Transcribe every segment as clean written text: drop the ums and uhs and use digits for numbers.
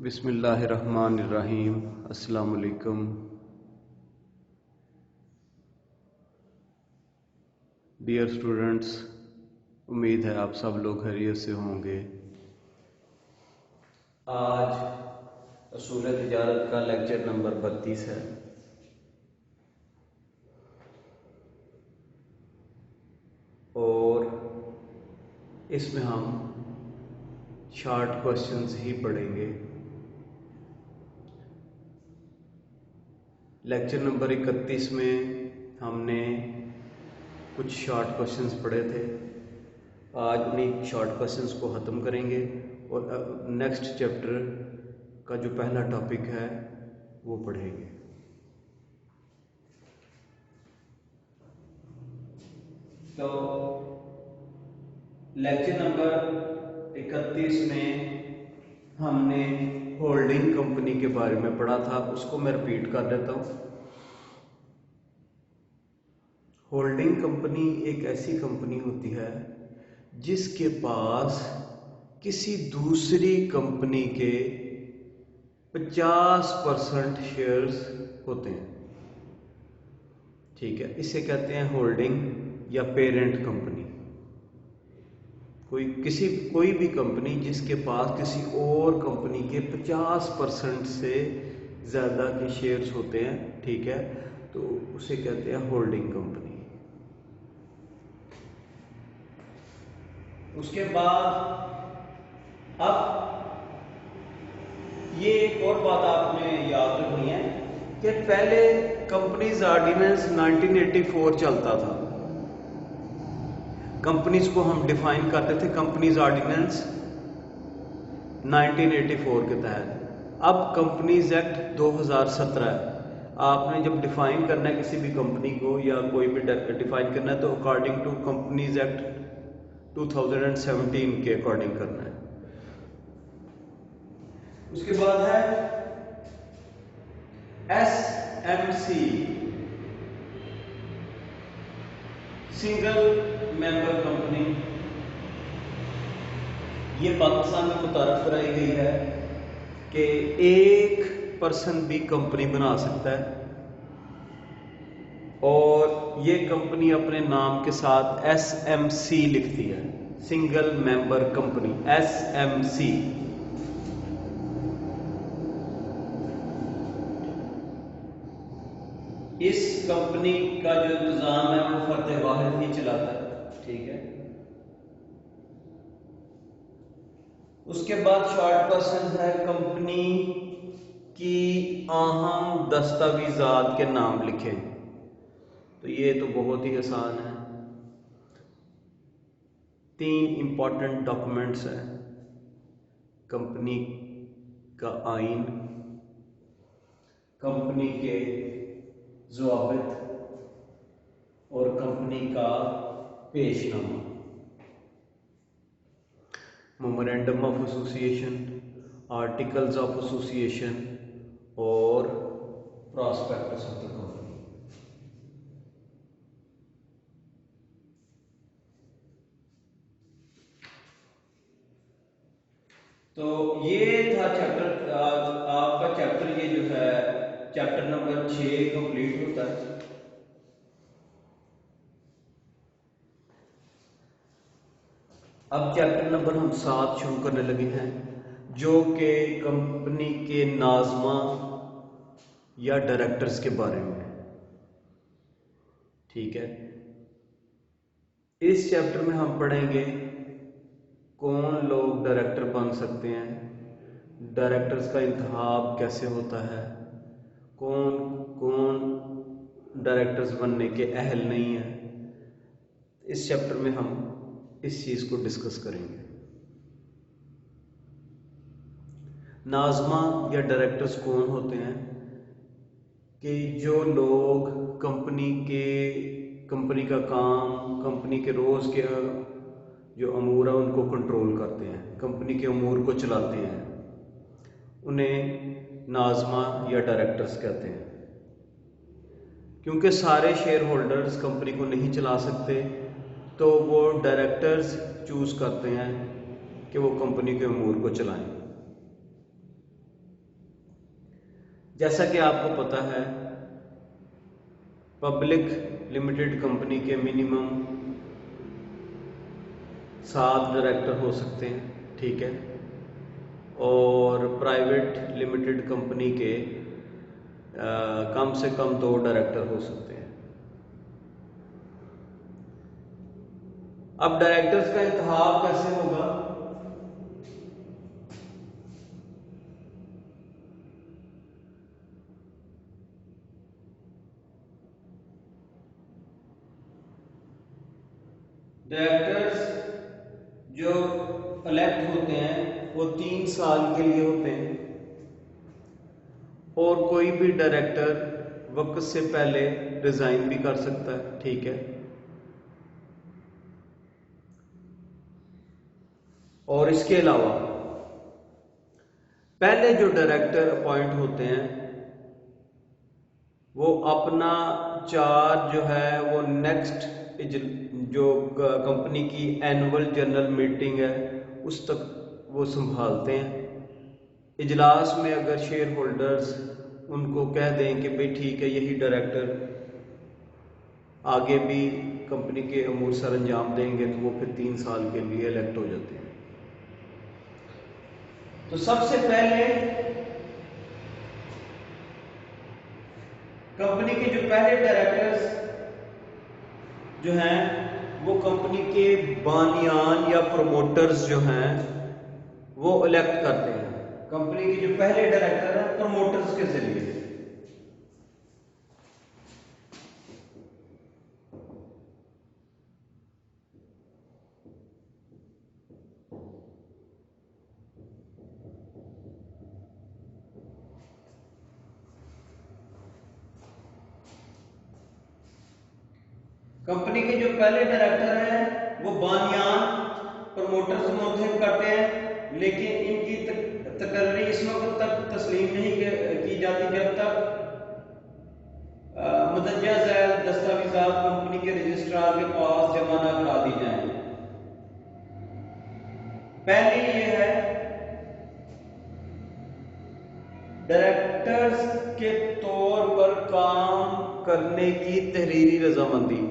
बिस्मिल्लाहिर्रहमानिर्रहीम। अस्सलाम वालेकुम। डियर स्टूडेंट्स, उम्मीद है आप सब लोग खैरियत से होंगे। आज उसूल तिजारत का लेक्चर नंबर 32 है और इसमें हम शॉर्ट क्वेश्चंस ही पढ़ेंगे। लेक्चर नंबर 31 में हमने कुछ शॉर्ट क्वेश्चंस पढ़े थे। आज उन्हीं शॉर्ट क्वेश्चंस को ख़त्म करेंगे और नेक्स्ट चैप्टर का जो पहला टॉपिक है वो पढ़ेंगे। तो लेक्चर नंबर 31 में हमने होल्डिंग कंपनी के बारे में पढ़ा था, उसको मैं रिपीट कर देता हूँ। होल्डिंग कंपनी एक ऐसी कंपनी होती है जिसके पास किसी दूसरी कंपनी के 50% शेयर्स होते हैं। ठीक है, इसे कहते हैं होल्डिंग या पेरेंट कंपनी। कोई भी कंपनी जिसके पास किसी और कंपनी के 50% से ज़्यादा के शेयर्स होते हैं, ठीक है, तो उसे कहते हैं होल्डिंग कंपनी। उसके बाद अब ये एक और बात आपने याद रखनी है कि पहले कंपनीज ऑर्डिनेंस 1984 चलता था। कंपनीज को हम डिफाइन करते थे कंपनीज ऑर्डिनेंस 1984 के तहत। अब कंपनीज एक्ट 2017 है। आपने जब डिफाइन करना है किसी भी कंपनी को या कोई भी डिफाइन करना है तो अकॉर्डिंग टू कंपनीज एक्ट 2017 के अकॉर्डिंग करना है। उसके बाद है SMC, सिंगल मेंबर कंपनी। ये पाकिस्तान में मुतारफ कराई गई है कि एक पर्सन भी कंपनी बना सकता है और ये कंपनी अपने नाम के साथ SMC लिखती है, सिंगल मेंबर कंपनी SMC। इस कंपनी का जो इंतजाम है वो फर्द वाहिद ही चलाता है। ठीक है, उसके बाद शॉर्ट क्वेश्चन है कंपनी की अहम दस्तावेजात के नाम लिखें। तो ये तो बहुत ही आसान है। 3 इंपॉर्टेंट डॉक्यूमेंट्स हैं: कंपनी का आइन, कंपनी के ज़वाबित और कंपनी का पेशनामा। Memorandum of association, articles of association और प्रॉस्पेक्टस ऑफ द कंपनी। तो ये था चैप्टर। आपका चैप्टर ये जो है चैप्टर नंबर 6 कंप्लीट होता है। अब चैप्टर नंबर हम 7 शुरू करने लगे हैं, जो कि कंपनी के नाज़मा या डायरेक्टर्स के बारे में है। ठीक है, इस चैप्टर में हम पढ़ेंगे कौन लोग डायरेक्टर बन सकते हैं, डायरेक्टर्स का इंतखाब कैसे होता है, कौन कौन डायरेक्टर्स बनने के अहल नहीं है। इस चैप्टर में हम इस चीज़ को डिस्कस करेंगे। नाज़मा या डायरेक्टर्स कौन होते हैं कि जो लोग कंपनी का काम, कंपनी के रोज़ के जो अमूर है उनको कंट्रोल करते हैं, कंपनी के अमूर को चलाते हैं, उन्हें नाज़मा या डायरेक्टर्स कहते हैं। क्योंकि सारे शेयर होल्डर्स कंपनी को नहीं चला सकते तो वो डायरेक्टर्स चूज़ करते हैं कि वो कंपनी के अमूर को चलाएं। जैसा कि आपको पता है, पब्लिक लिमिटेड कंपनी के मिनिमम 7 डायरेक्टर हो सकते हैं, ठीक है, और प्राइवेट लिमिटेड कंपनी के कम से कम 2 डायरेक्टर हो सकते हैं। अब डायरेक्टर्स का इंतखाब कैसे होगा? डायरेक्टर्स जो इलेक्ट होते हैं वो 3 साल के लिए होते हैं, और कोई भी डायरेक्टर वक्त से पहले रिजाइन भी कर सकता है, ठीक है। और इसके अलावा पहले जो डायरेक्टर अपॉइंट होते हैं वो अपना चार्ज जो है वो नेक्स्ट जो कंपनी की एनुअल जनरल मीटिंग है उस तक वो संभालते हैं। इजलास में अगर शेयर होल्डर्स उनको कह दें कि भाई ठीक है यही डायरेक्टर आगे भी कंपनी के अमूर सर अंजाम देंगे, तो वो फिर 3 साल के लिए इलेक्ट हो जाते हैं। तो सबसे पहले कंपनी के जो पहले डायरेक्टर्स जो हैं वो कंपनी के बानियान या प्रोमोटर्स जो हैं वो इलेक्ट करते हैं। कंपनी के जो पहले डायरेक्टर हैं प्रोमोटर्स के जरिए। कंपनी के जो पहले डायरेक्टर हैं वो बानियान प्रमोटर्स मुंतखब करते हैं, लेकिन इनकी तकर्री इस वक्त तक तस्लीम नहीं की जाती जब तक मुदज्जा ज़ैल दस्तावेज़ात कंपनी के रजिस्ट्रार के पास जमा न करा दी जाए। पहली ये है डायरेक्टर्स के तौर पर काम करने की तहरीरी रजामंदी।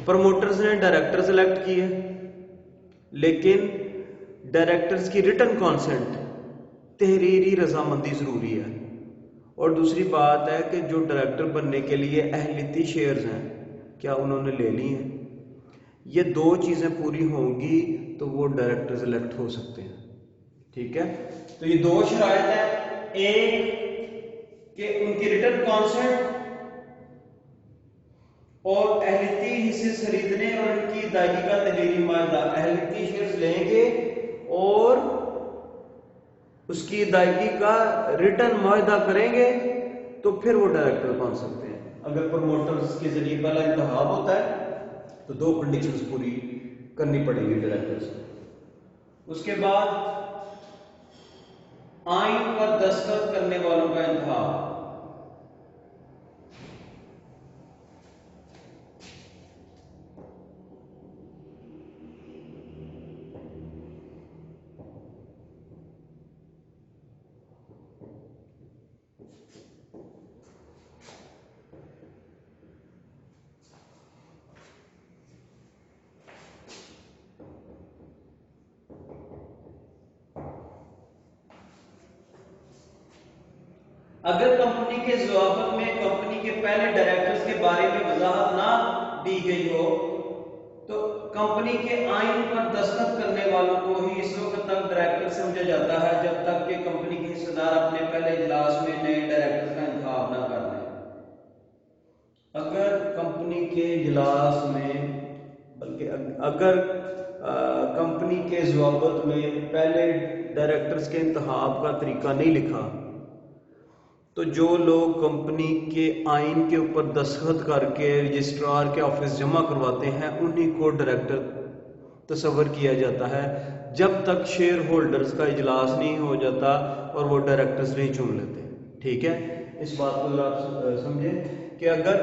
प्रमोटर्स ने डायरेक्टर सेलेक्ट किए, लेकिन डायरेक्टर्स की रिटन कॉन्सेंट तहरीरी रजामंदी जरूरी है। और दूसरी बात है कि जो डायरेक्टर बनने के लिए अहलियती शेयर्स हैं क्या उन्होंने ले ली हैं। ये 2 चीजें पूरी होंगी तो वो डायरेक्टर सेलेक्ट हो सकते हैं, ठीक है। तो ये 2 शराइत है, एक कि उनकी रिटन कॉन्सेंट और अहलियती हिस्से खरीदने और उनकी अदायगी का तहरीरी मायदा। अहलियती शेयर्स लेंगे और उसकी अदायगी का रिटर्न मायदा करेंगे तो फिर वो डायरेक्टर बन सकते हैं। अगर प्रमोटर्स के जरिए पहला इंतखाब होता है तो 2 कंडीशंस पूरी करनी पड़ेगी डायरेक्टर्स को। उसके बाद आइन पर दस्तखत करने वालों का इंतखाब। अगर कंपनी के ज़वाबत में कंपनी के पहले डायरेक्टर्स के बारे में वजाहत ना दी गई हो तो कंपनी के आइन पर दस्तखत करने वालों को ही इस वक्त तक डायरेक्टर समझा जाता है जब तक कि कंपनी के हिस्सेदार अपने पहले इजलास में नए डायरेक्टर का इंतखाब ना कर लें। अगर कंपनी के इजलास में बल्कि अगर कंपनी के ज़वाबत में पहले डायरेक्टर्स के इंतखाब का तरीका नहीं लिखा तो जो लोग कंपनी के आइन के ऊपर दस्तखत करके रजिस्ट्रार के ऑफिस जमा करवाते हैं उन्हीं को डायरेक्टर तस्वर किया जाता है जब तक शेयर होल्डर्स का इजलास नहीं हो जाता और वो डायरेक्टर्स नहीं चुन लेते, ठीक है। इस बात को आप समझें कि अगर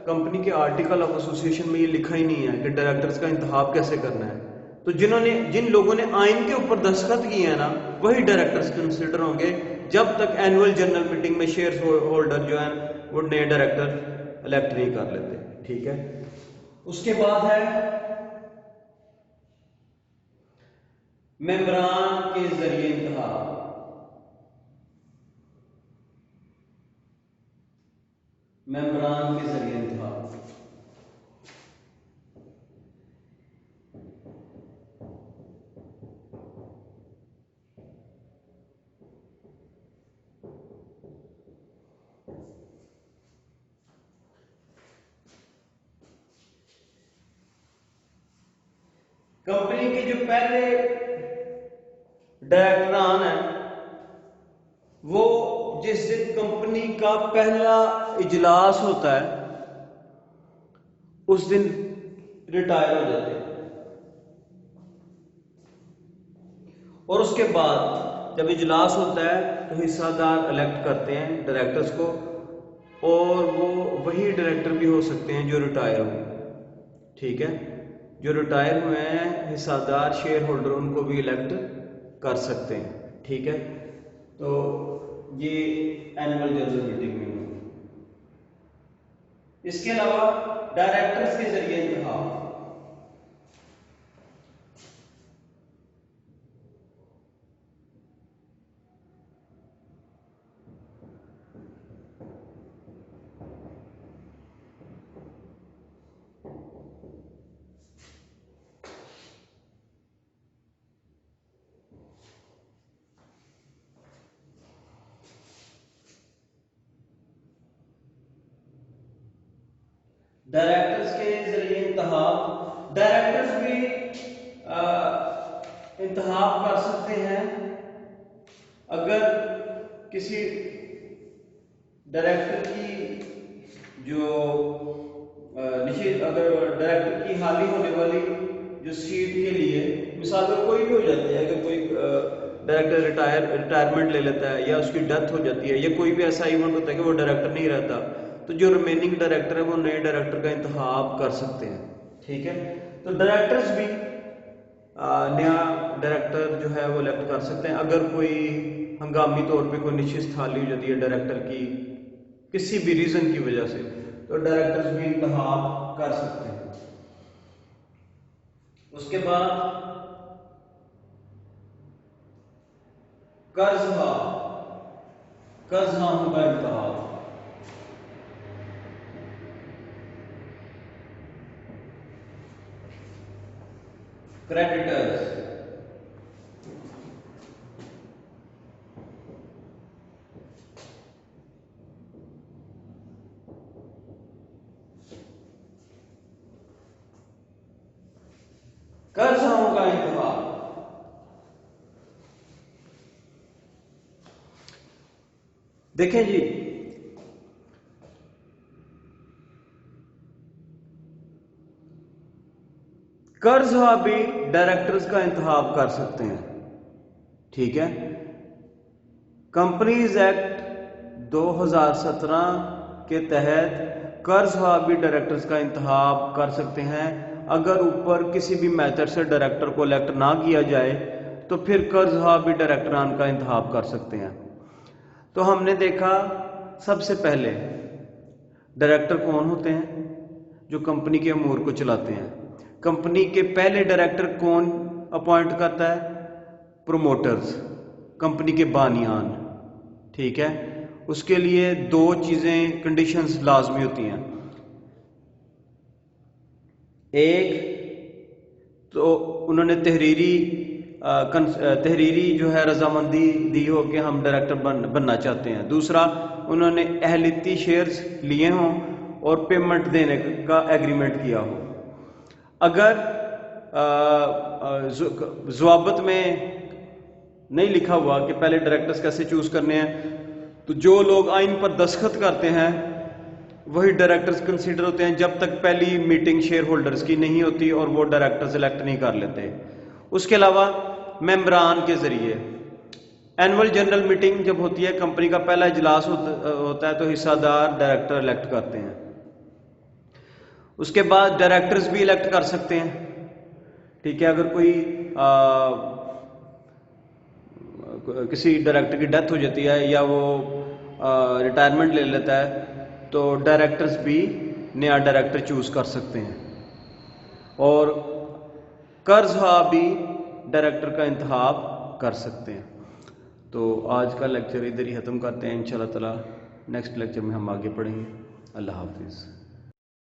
कंपनी के आर्टिकल ऑफ एसोसिएशन में ये लिखा ही नहीं है कि डायरेक्टर्स का इंतखाब कैसे करना है, तो जिन लोगों ने आइन के ऊपर दस्तखत किए हैं ना वही डायरेक्टर्स कंसिडर होंगे जब तक एनुअल जनरल मीटिंग में शेयर होल्डर जो है वो नए डायरेक्टर इलेक्ट नहीं कर लेते। ठीक है, उसके बाद है मेंबरान के जरिए इंतखाब। मेंबरान के जरिए इंतखाब कंपनी के जो पहले डायरेक्टरान है वो जिस दिन कंपनी का पहला इजलास होता है उस दिन रिटायर हो जाते हैं, और उसके बाद जब इजलास होता है तो हिस्सादार इलेक्ट करते हैं डायरेक्टर्स को, और वो वही डायरेक्टर भी हो सकते हैं जो रिटायर हुए। ठीक है, जो रिटायर हुए हैं हिस्सादार शेयर होल्डर उनको भी इलेक्ट कर सकते हैं। ठीक है, तो ये एनुअल जनरल मीटिंग में हुआ। इसके अलावा डायरेक्टर्स के जरिए इंतखाब। डायरेक्टर्स के जरिए इंतखाब, डायरेक्टर्स भी इंतखाब कर सकते हैं अगर किसी डायरेक्टर की जो निश्चित, अगर डायरेक्टर की हाल ही होने वाली जो सीट के लिए मिसाल में कोई भी हो जाती है, अगर कोई डायरेक्टर रिटायरमेंट ले लेता है या उसकी डेथ हो जाती है या कोई भी ऐसा इवेंट होता है कि वो डायरेक्टर नहीं रहता, तो जो रिमेनिंग डायरेक्टर है वो नए डायरेक्टर का इंतखाब कर सकते हैं। ठीक है, तो डायरेक्टर्स भी नया डायरेक्टर जो है वो इलेक्ट कर सकते हैं अगर कोई हंगामी तौर पे कोई निश्चित खाली हो जाती है डायरेक्टर की किसी भी रीजन की वजह से, तो डायरेक्टर्स भी इंतखाब कर सकते हैं। उसके बाद कर्जहा का इंतखाब। क्रेडिटर्स, कर्जों का इंतखाब। देखें जी, कर्जहा भी डायरेक्टर्स का इंतखाब कर सकते हैं। ठीक है, कंपनीज एक्ट 2017 के तहत कर्जहा भी डायरेक्टर्स का इंतखाब कर सकते हैं। अगर ऊपर किसी भी मेथड से डायरेक्टर को इलेक्ट ना किया जाए तो फिर कर्जहा भी डायरेक्टरान का इंतखाब कर सकते हैं। तो हमने देखा सबसे पहले डायरेक्टर कौन होते हैं, जो कंपनी के अमूर को चलाते हैं। कंपनी के पहले डायरेक्टर कौन अपॉइंट करता है, प्रोमोटर्स, कंपनी के बानियान। ठीक है, उसके लिए दो चीजें कंडीशंस लाजमी होती हैं। एक तो उन्होंने तहरीरी जो है रजामंदी दी हो कि हम डायरेक्टर बनना चाहते हैं। दूसरा, उन्होंने अहलियती शेयर्स लिए हों और पेमेंट देने का एग्रीमेंट किया हो। अगर ज़वाबत में नहीं लिखा हुआ कि पहले डायरेक्टर्स कैसे चूज करने हैं, तो जो लोग आइन पर दस्तखत करते हैं वही डायरेक्टर्स कंसीडर होते हैं जब तक पहली मीटिंग शेयर होल्डर्स की नहीं होती और वो डायरेक्टर्स इलेक्ट नहीं कर लेते। उसके अलावा मेंबरान के जरिए एनुअल जनरल मीटिंग जब होती है, कंपनी का पहला इजलास होता है, तो हिस्सादार डायरेक्टर इलेक्ट करते हैं। उसके बाद डायरेक्टर्स भी इलेक्ट कर सकते हैं। ठीक है, अगर कोई किसी डायरेक्टर की डेथ हो जाती है या वो रिटायरमेंट ले लेता है तो डायरेक्टर्स भी नया डायरेक्टर चूज कर सकते हैं। और कर्ज़हा भी डायरेक्टर का इंतखाब कर सकते हैं। तो आज का लेक्चर इधर ही ख़त्म करते हैं। इंशाल्लाह ताला नेक्स्ट लेक्चर में हम आगे पढ़ेंगे। अल्लाह हाफिज़।